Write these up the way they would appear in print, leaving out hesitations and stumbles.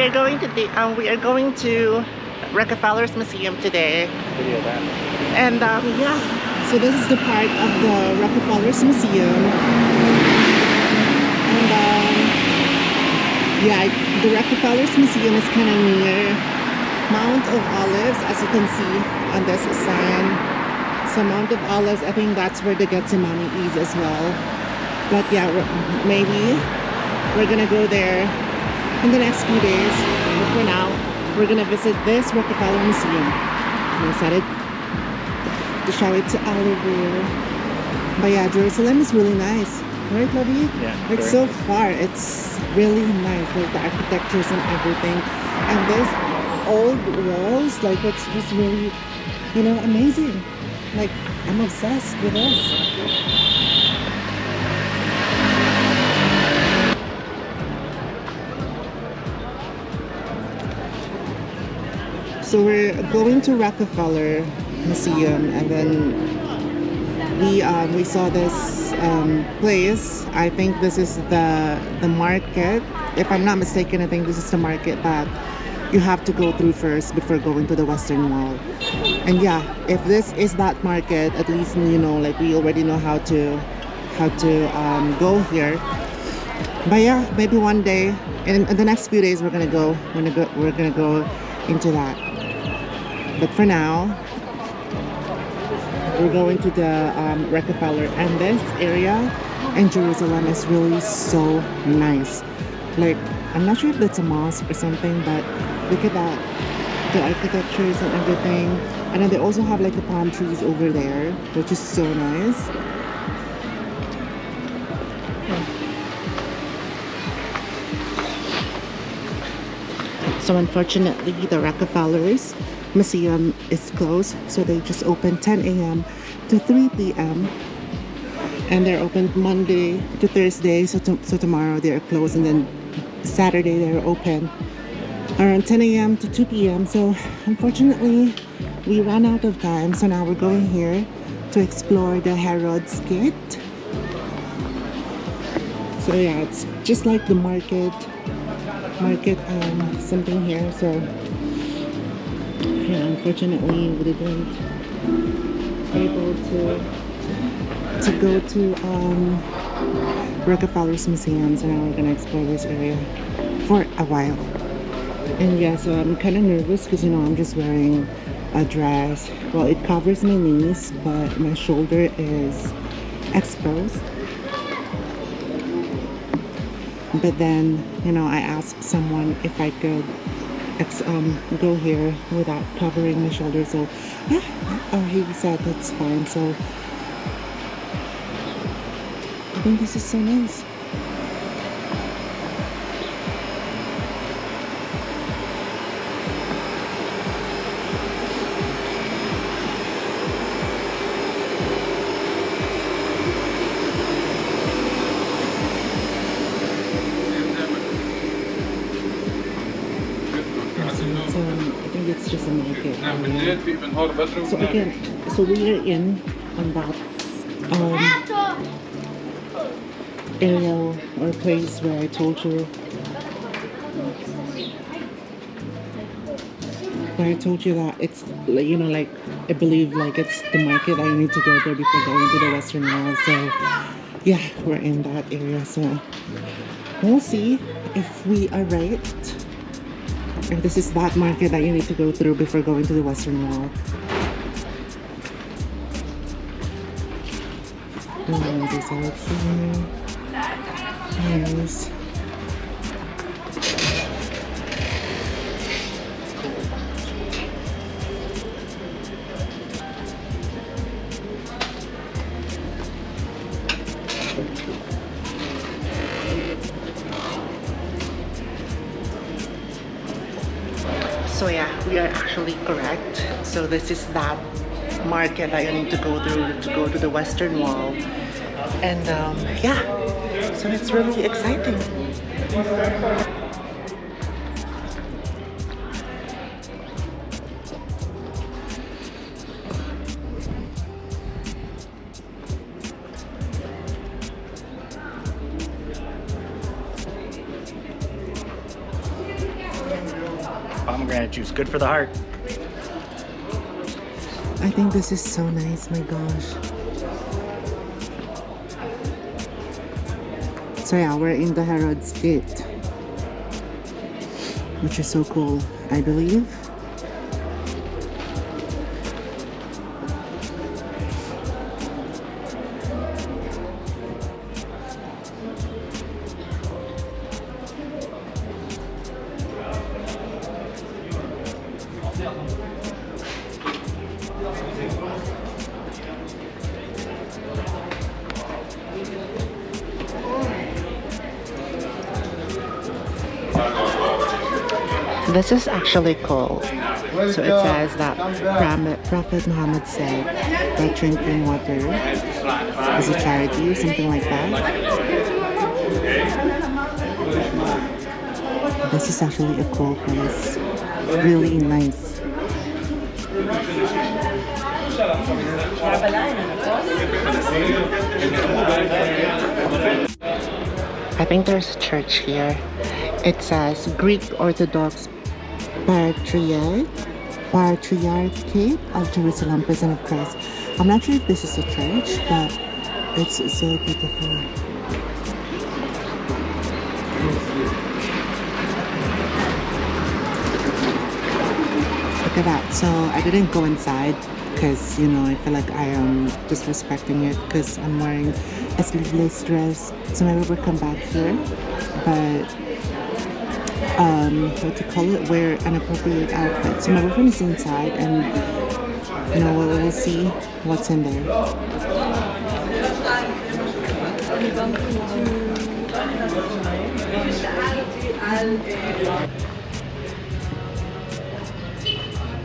we are going to Rockefeller's Museum today. Video that. And yeah, so this is the part of the Rockefeller's Museum. And yeah, the Rockefeller's Museum is kind of near Mount of Olives, as you can see on this sign. So Mount of Olives, I think that's where the Gethsemane is as well. But yeah, maybe we're gonna go there in the next few days. But for now, we're gonna visit this Rockefeller Museum. I'm excited to show it to all of you. But yeah, Jerusalem is really nice, right, Lovey? Yeah. Like so far, it's really nice, like the architectures and everything. And these old walls, like it's just really, you know, amazing. Like I'm obsessed with this. So we're going to Rockefeller Museum, and then we saw this place. I think this is the market. If I'm not mistaken, I think this is the market that you have to go through first before going to the Western Wall. And yeah, if this is that market, at least you know, like we already know how to go here. But yeah, maybe one day in the next few days we're gonna go into that. But for now, we're going to the Rockefeller, and this area in Jerusalem is really so nice. Like, I'm not sure if that's a mosque or something, but look at that, the architectures and everything. And then they also have like the palm trees over there, which is so nice. So unfortunately, the Rockefeller's Museum is closed, so they just open 10 a.m. to 3 p.m. and they're open Monday to Thursday, so tomorrow they're closed, and then Saturday they're open around 10 a.m. to 2 p.m. So unfortunately, we ran out of time, so now we're going here to explore the Herod's Gate. So yeah, it's just like the market something here. So yeah, unfortunately we didn't able to go to Rockefeller's Museum, so now we're gonna explore this area for a while. And yeah, so I'm kind of nervous because, you know, I'm just wearing a dress. Well, it covers my knees, but my shoulder is exposed. But then, you know, I asked someone if I could go here without covering my shoulder. So yeah, he said that's fine. So I think this is so nice. I think it's just a market. So again, so we are in on that area or place where I told you, that it's, you know, like I believe like it's the market that you need to go there before going to the Western Wall. So yeah, we're in that area. So we'll see if we are right. If this is that market that you need to go through before going to the Western Wall. And this out here. Nice. So yeah, we are actually correct. So this is that market that you need to go through to go to the Western Wall. And yeah, so it's really exciting. pomegranate juice. Good for the heart. I think this is so nice, my gosh. So yeah, we're in the Herod's Gate, which is so cool, I believe. This is actually cool. So it says that Prophet Muhammad said that drinking water is a charity or something like that. This is actually a cool place. Really nice. I think there's a church here. It says Greek Orthodox Patriarchate of Jerusalem, Prison of Christ. I'm not sure if this is a church, but it's so beautiful. Look at that. So I didn't go inside because, you know, I feel like I am disrespecting it because I'm wearing a sleeveless dress. So maybe we'll come back here. But what to call it, wear an appropriate outfit. So my boyfriend is inside and, you know, we'll see what's in there.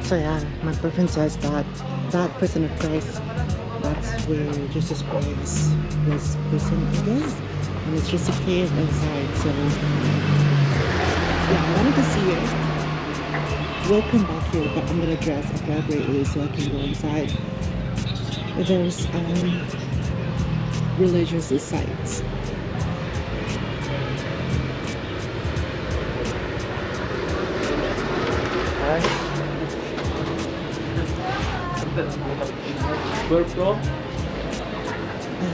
So yeah, my boyfriend says that prison of Christ, that's where Jesus Christ was prison, I guess. And it's just a cave inside, so yeah, I wanted to see it. We'll come back here, but I'm gonna dress appropriately so I can go inside. There's religious sites.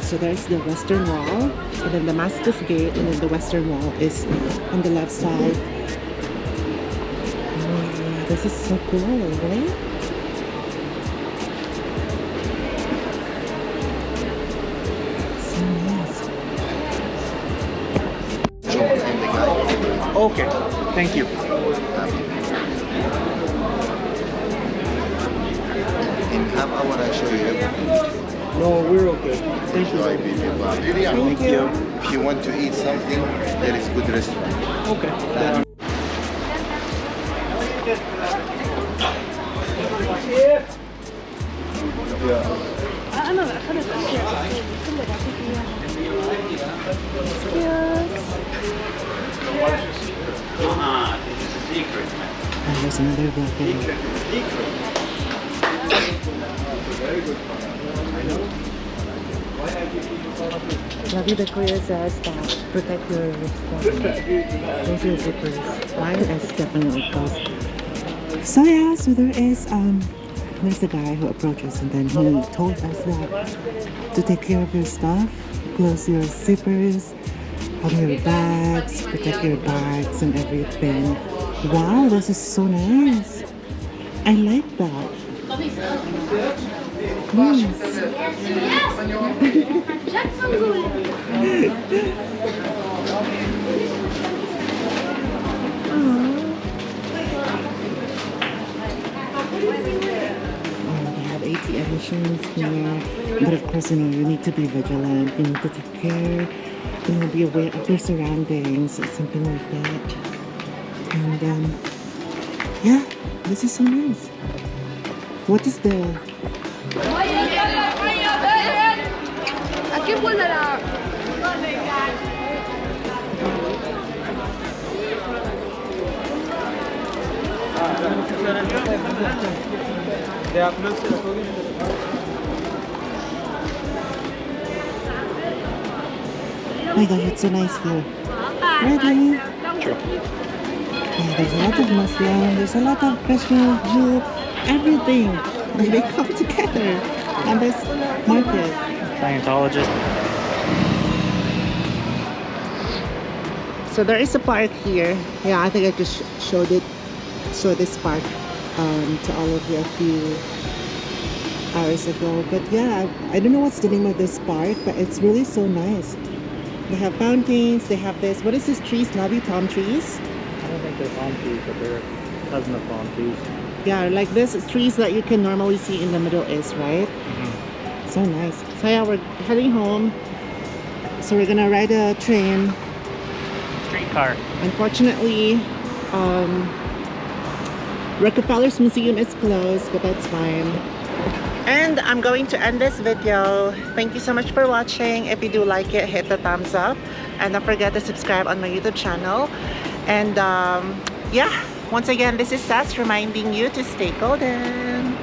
So there's the western wall, and then Damascus Gate, and then the western wall is on the left side. Oh, this is so cool, right? So nice. Okay, thank you. In half hour I show you everything. No, we're okay. Thank you. Thank you. If you want to eat something, there is good restaurant. Okay. And there's another vlogger. Love the Korea says that protect your those are zippers. Mine is definitely closed. So yeah, so there's a guy who approaches and then he told us that to take care of your stuff, close your zippers, have your bags, protect your bags and everything. Wow, this is so nice. I like that. Nice. They have ATM machines here, but of course, you know, you need to be vigilant. You need to take care. You know, be aware of your surroundings, something like that. And yeah, this is so nice. What is the? Aquí vuelve la... Oh my gosh, it's so nice here. Ready? Sure. Yeah, there's a lot of Muslim, there's a lot of Christian, Jew, everything. Like they come together on this market. Scientologist. So there is a park here. Yeah, I think I just showed this park to all of you a few hours ago. But yeah, I don't know what's the name of this park, but it's really so nice. They have fountains, they have this, what is this trees? Lobby palm trees? I don't think they're palm trees, but they're cousin of palm trees. Yeah, like this trees that you can normally see in the Middle East, right? So nice. So yeah, we're heading home. So we're gonna ride a train. Streetcar. Unfortunately, Rockefeller's Museum is closed, but that's fine. And I'm going to end this video. Thank you so much for watching. If you do like it, hit the thumbs up. And don't forget to subscribe on my YouTube channel. And yeah, once again, this is Sas reminding you to stay golden.